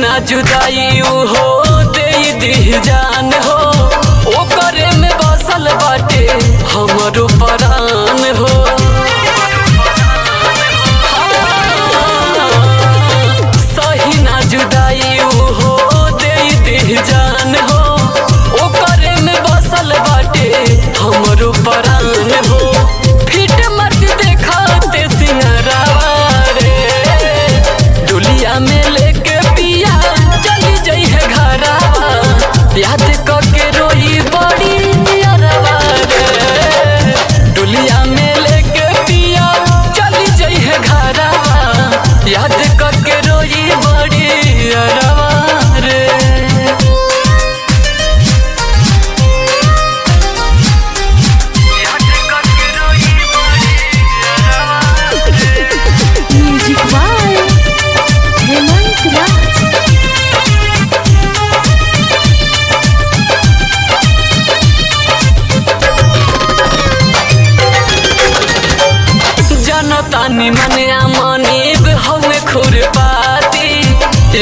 ना जुदाई हो दे दी जान हो ओकरे में बसल बाटे हमरो परान हो। सही ना जुदाई हो दे दी जान हो ओकरे में बसल बाटे हमरो परान हो। फिट मत देखाते सिंहरावा रे डुलिया में लेके पिया चली जाई है घरावा याद करके रोई बड़ी अरवा रे डुलिया में लेके पिया चली जाई है घरावा याद करके रोई बड़ी अरवा रे। म्यूजिक बाय हेमंत राज। जनतानी मनिया मनीब हमें खुरपाती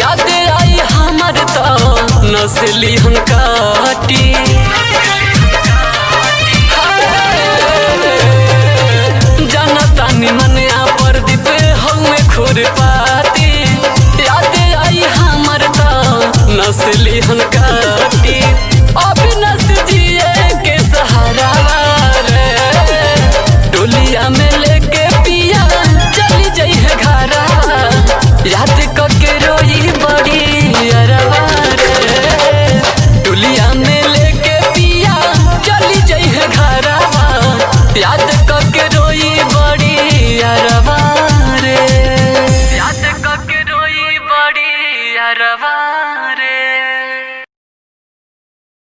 याद आई हमर तो नस्ली हम काटी।